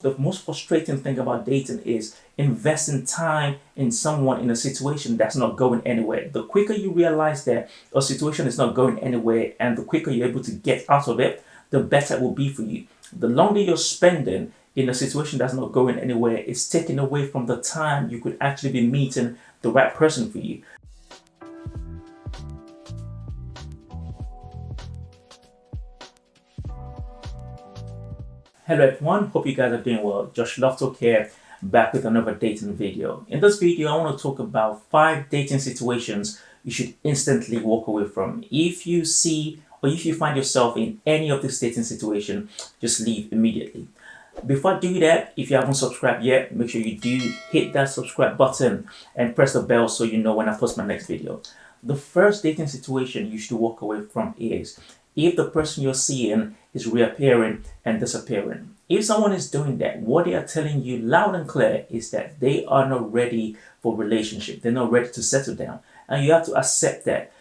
The most frustrating thing about dating is investing time in someone in a situation that's not going anywhere. The quicker you realize that a situation is not going anywhere and the quicker you're able to get out of it, the better it will be for you. The longer you're spending in a situation that's not going anywhere, it's taking away from the time you could actually be meeting the right person for you. Hello everyone, hope you guys are doing well. Josh Lovetalk here, back with another dating video. In this video, I want to talk about 5 dating situations you should instantly walk away from. If you see or if you find yourself in any of this dating situation, just leave immediately. Before I do that, if you haven't subscribed yet, make sure you do hit that subscribe button and press the bell so you know when I post my next video. The first dating situation you should walk away from is if the person you're seeing is reappearing and disappearing. If someone is doing that, what they are telling you loud and clear is that they are not ready for relationship. They're not ready to settle down. And you have to accept that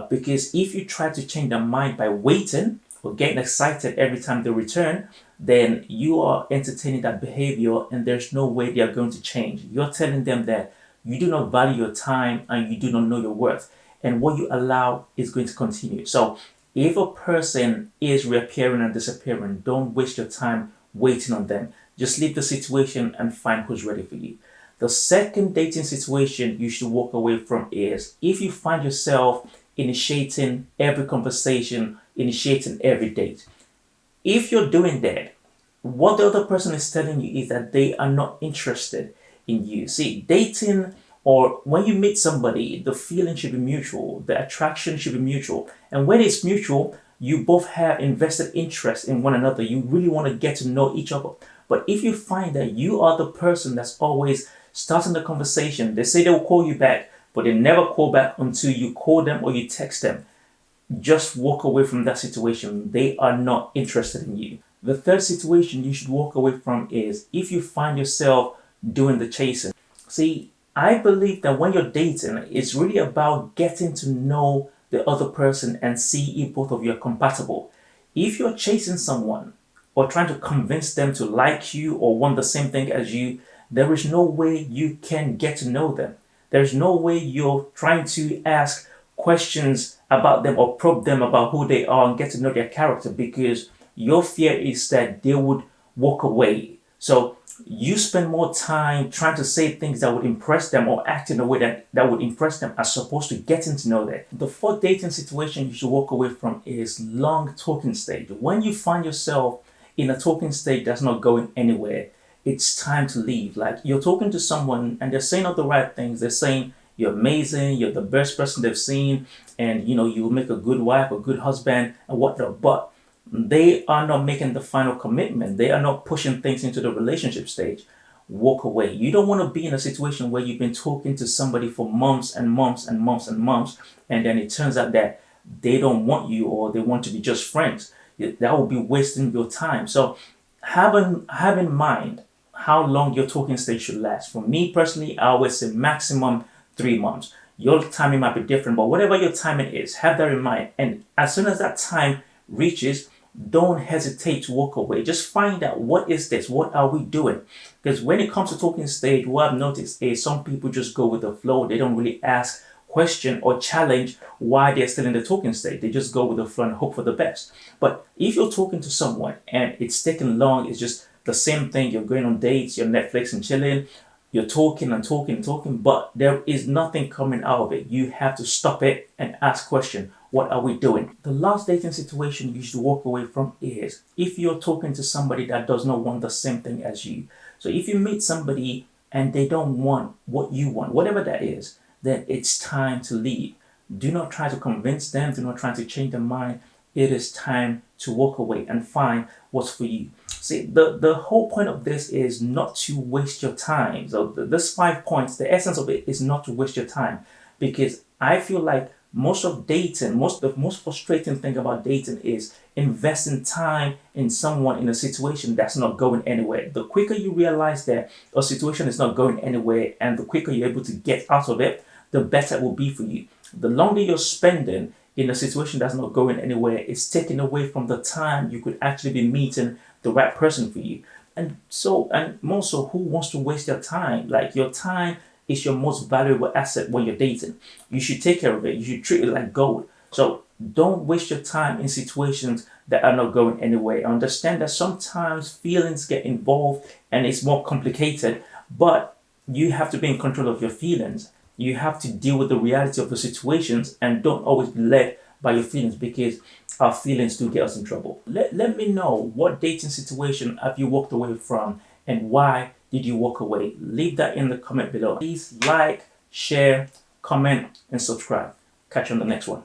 because if you try to change their mind by waiting or getting excited every time they return, then you are entertaining that behavior and there's no way they are going to change. You're telling them that you do not value your time and you do not know your worth. And what you allow is going to continue. So if a person is reappearing and disappearing, don't waste your time waiting on them. Just leave the situation and find who's ready for you. The second dating situation you should walk away from is if you find yourself initiating every conversation, initiating every date. If you're doing that, what the other person is telling you is that they are not interested in you. See, dating or when you meet somebody, the feeling should be mutual, the attraction should be mutual. And when it's mutual, you both have invested interest in one another. You really want to get to know each other. But if you find that you are the person that's always starting the conversation, they say they will call you back, but they never call back until you call them or you text them. Just walk away from that situation. They are not interested in you. The third situation you should walk away from is if you find yourself doing the chasing. See, I believe that when you're dating, it's really about getting to know the other person and see if both of you are compatible. If you're chasing someone or trying to convince them to like you or want the same thing as you, there is no way you can get to know them. There's no way you're trying to ask questions about them or probe them about who they are and get to know their character because your fear is that they would walk away. So you spend more time trying to say things that would impress them or act in a way that would impress them as opposed to getting to know them. The fourth dating situation you should walk away from is long talking stage. When you find yourself in a talking stage that's not going anywhere, it's time to leave. Like you're talking to someone and they're saying all the right things. They're saying you're amazing, you're the best person they've seen, and you'll make a good wife, a good husband, and whatnot. But they are not making the final commitment. They are not pushing things into the relationship stage. Walk away. You don't want to be in a situation where you've been talking to somebody for months and months and months and months, and then it turns out that they don't want you or they want to be just friends. That will be wasting your time. So have in mind how long your talking stage should last. For me personally, I always say maximum 3 months. Your timing might be different, but whatever your timing is, have that in mind. And as soon as that time reaches, don't hesitate to walk away. Just find out what is this? What are we doing? Because when it comes to talking stage, what I've noticed is some people just go with the flow. They don't really ask, question, or challenge why they're still in the talking stage. They just go with the flow and hope for the best. But if you're talking to someone and it's taking long, it's just the same thing. You're going on dates, you're Netflix and chilling. You're talking and talking and talking, but there is nothing coming out of it. You have to stop it and ask question. What are we doing? The last dating situation you should walk away from is if you're talking to somebody that does not want the same thing as you. So if you meet somebody and they don't want what you want, whatever that is, then it's time to leave. Do not try to convince them. Do not try to change their mind. It is time to walk away and find what's for you. See, the whole point of this is not to waste your time. So this 5 points, the essence of it is not to waste your time because I feel like most frustrating thing about dating is investing time in someone in a situation that's not going anywhere. The quicker you realize that a situation is not going anywhere and the quicker you're able to get out of it, the better it will be for you. The longer you're spending in a situation that's not going anywhere, it's taking away from the time you could actually be meeting the right person for you. And more so, who wants to waste your time? Like, your time is your most valuable asset when you're dating. You should take care of it. You should treat it like gold. So don't waste your time in situations that are not going anywhere. I understand that sometimes feelings get involved and it's more complicated, but you have to be in control of your feelings. You have to deal with the reality of the situations and don't always be led by your feelings, because our feelings do get us in trouble. Let me know, what dating situation have you walked away from and why did you walk away? Leave that in the comment below. Please like, share, comment, and subscribe. Catch you on the next one.